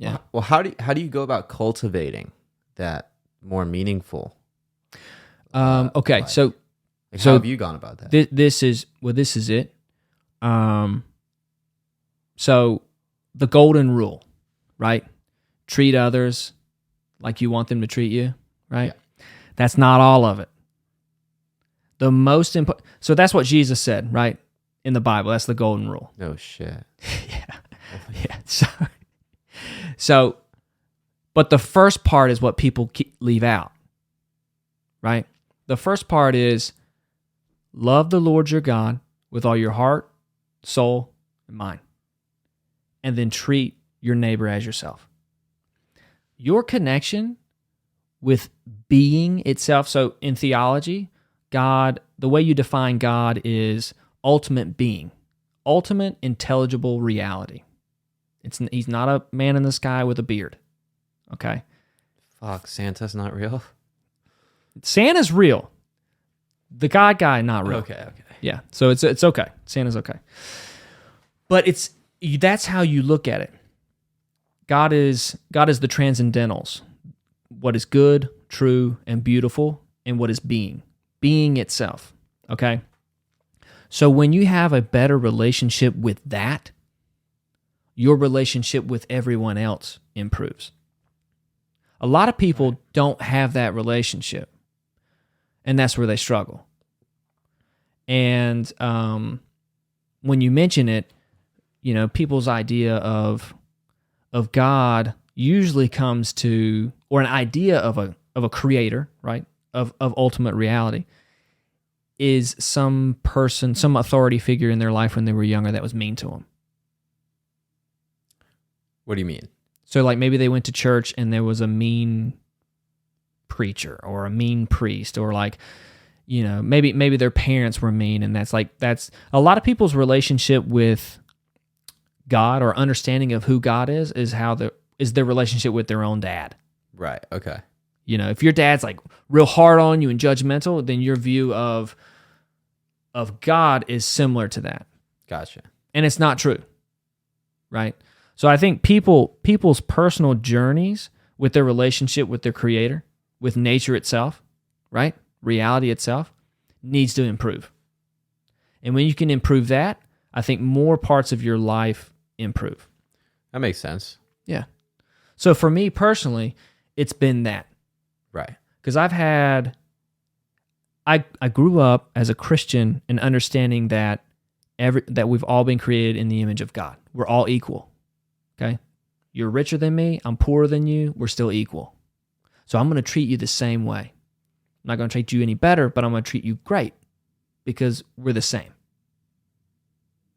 Yeah. Well, how do you go about cultivating that more meaningful? Okay, life? so How have you gone about that? this is it. So the golden rule, right? Treat others like you want them to treat you, right? Yeah. That's not all of it. The most important. So that's what Jesus said, right? In the Bible, that's the golden rule. No shit. Yeah. So, but the first part is what people leave out, right? The first part is love the Lord your God with all your heart, soul, and mind, and then treat your neighbor as yourself. Your connection with being itself. So in theology, God, the way you define God is ultimate being, ultimate intelligible reality. He's not a man in the sky with a beard. Okay? Fuck, Santa's not real? Santa's real. The God guy, not real. Okay. Yeah. So it's okay. Santa's okay. But that's how you look at it. God is the transcendentals. What is good, true, and beautiful, and what is being itself. Okay? So when you have a better relationship with that, your relationship with everyone else improves. A lot of people don't have that relationship, and that's where they struggle. And when you mention it, people's idea of God usually comes to, or an idea of a creator, right? Of ultimate reality, is some person, some authority figure in their life when they were younger that was mean to them. What do you mean? So like maybe they went to church and there was a mean preacher or a mean priest, or like, maybe their parents were mean, and that's a lot of people's relationship with God or understanding of who God is their relationship with their own dad. Right. Okay. If your dad's like real hard on you and judgmental, then your view of God is similar to that. Gotcha. And it's not true. Right? So I think people's personal journeys with their relationship with their creator, with nature itself, right? Reality itself, needs to improve. And when you can improve that, I think more parts of your life improve. That makes sense. Yeah. So for me personally, it's been that. Right. Because I grew up as a Christian and understanding that that we've all been created in the image of God. We're all equal. Okay? You're richer than me, I'm poorer than you, we're still equal. So I'm going to treat you the same way. I'm not going to treat you any better, but I'm going to treat you great because we're the same.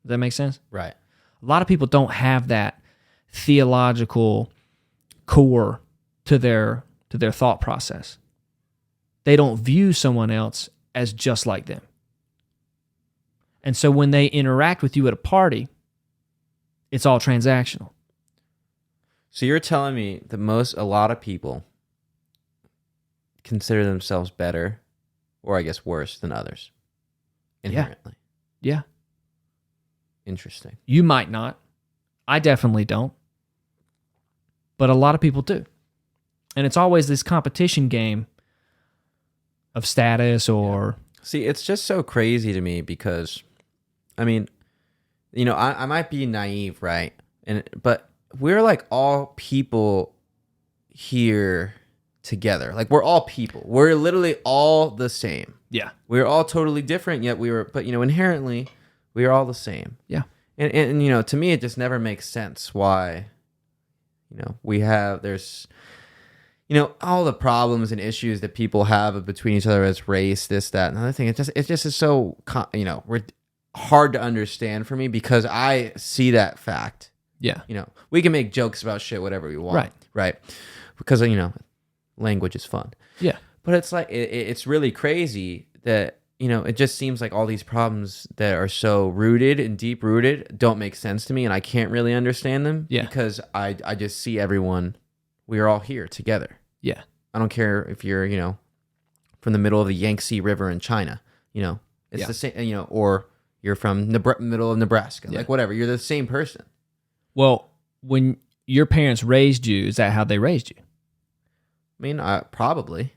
Does that make sense? Right. A lot of people don't have that theological core to their thought process. They don't view someone else as just like them. And so when they interact with you at a party, it's all transactional. So you're telling me that a lot of people consider themselves better, or I guess worse than others, inherently. Yeah. Interesting. You might not. I definitely don't. But a lot of people do. And it's always this competition game of status or... See, it's just so crazy to me because, I mean, I might be naive, right? But we're like all people here together. Like we're all people. We're literally all the same. Yeah. We're all totally different, yet but inherently we are all the same. Yeah. And to me, it just never makes sense why, there's all the problems and issues that people have between each other as race, this, that, and other thing. It just is so, hard to understand for me because I see that fact. Yeah. We can make jokes about shit, whatever we want. Right. Right. Because, language is fun. Yeah. But it's like, it's really crazy that, it just seems like all these problems that are so rooted and deep rooted don't make sense to me, and I can't really understand them. Yeah. Because I just see everyone, we are all here together. Yeah. I don't care if you're, from the middle of the Yangtze River in China, it's the same, or you're from the middle of Nebraska, like whatever, you're the same person. Well, when your parents raised you, is that how they raised you? I mean, probably.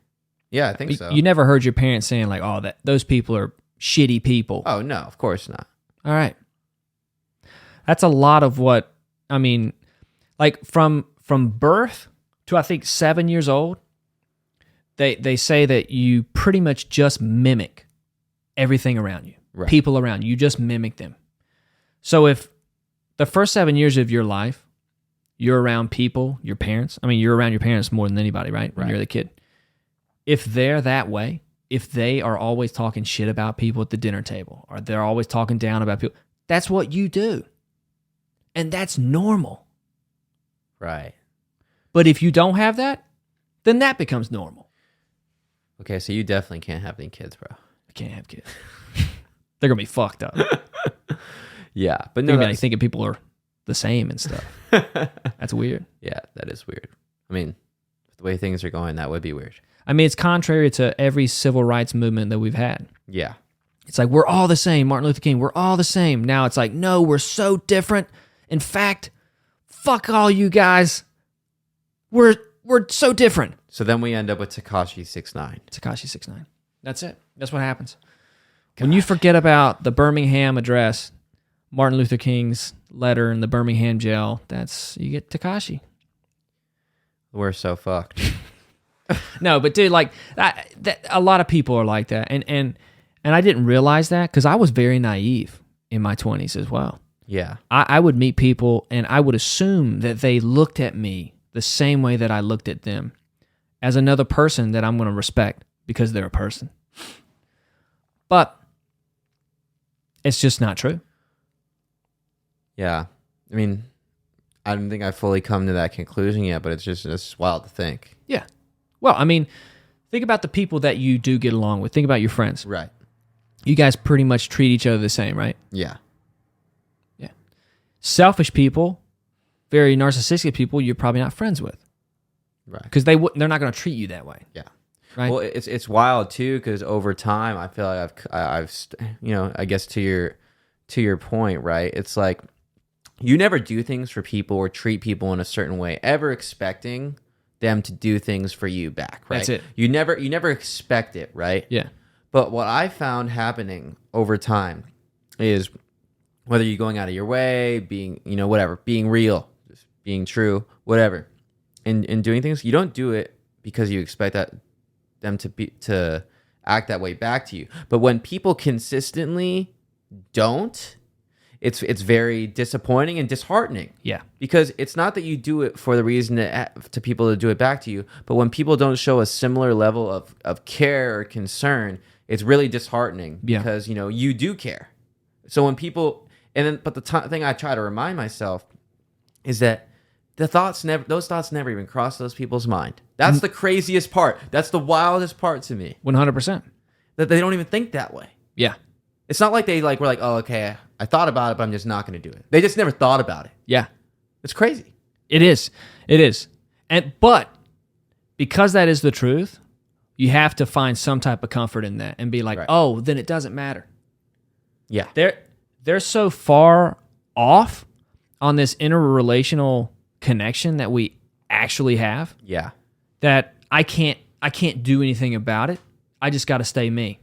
Yeah, I think so. You never heard your parents saying like, "Oh, those people are shitty people." Oh no, of course not. All right. That's a lot of what, I mean, like from birth to I think 7 years old, they say that you pretty much just mimic everything around you, Right. people around you. You just mimic them. So if the first 7 years of your life, you're around people, your parents. I mean, you're around your parents more than anybody, right? When you're the kid. If they're that way, if they are always talking shit about people at the dinner table, or they're always talking down about people, that's what you do. And that's normal. Right. But if you don't have that, then that becomes normal. Okay, so you definitely can't have any kids, bro. I can't have kids. They're going to be fucked up. Yeah, but They're no, going to be thinking people are the same and stuff. That's weird. Yeah, that is weird. I mean, the way things are going, that would be weird. I mean, it's contrary to every civil rights movement that we've had. Yeah. It's like, we're all the same. Martin Luther King, we're all the same. Now it's like, no, we're so different. In fact, fuck all you guys. We're so different. So then we end up with Tekashi 6ix9ine. Tekashi 6ix9ine. That's it. That's what happens. God. When you forget about the Birmingham address, Martin Luther King's letter in the Birmingham jail, you get Tekashi. We're so fucked. No, but dude, like a lot of people are like that, and I didn't realize that because I was very naive in my 20s as well. Yeah. I would meet people and I would assume that they looked at me the same way that I looked at them, as another person that I'm going to respect because they're a person. But it's just not true. Yeah. I mean, I don't think I've fully come to that conclusion yet, but it's wild to think. Yeah. Well, I mean, think about the people that you do get along with. Think about your friends. Right. You guys pretty much treat each other the same, right? Yeah. Yeah. Selfish people, very narcissistic people, you're probably not friends with. Right. Because they're not going to treat you that way. Yeah. Right. Well, it's wild too, because over time, I feel like I've I guess to your point, right? It's like you never do things for people or treat people in a certain way ever expecting them to do things for you back, right? That's it. You never expect it, right? Yeah. But what I found happening over time is whether you're going out of your way, being, whatever, being real, just being true, whatever, and doing things, you don't do it because you expect them to act that way back to you. But when people consistently don't, it's very disappointing and disheartening. Yeah. Because it's not that you do it for the reason to people to do it back to you, but when people don't show a similar level of care or concern, it's really disheartening. Yeah. Because you do care. So when people but the thing I try to remind myself is that those thoughts never even cross those people's mind. That's the craziest part. That's the wildest part to me. 100%. That they don't even think that way. Yeah. It's not like they were like, oh, okay, I thought about it, but I'm just not going to do it. They just never thought about it. Yeah. It's crazy. It is. But because that is the truth, you have to find some type of comfort in that and be like, Right. oh, then it doesn't matter. Yeah. They're so far off on this interrelational connection that we actually have Yeah. that I can't do anything about it. I just got to stay me.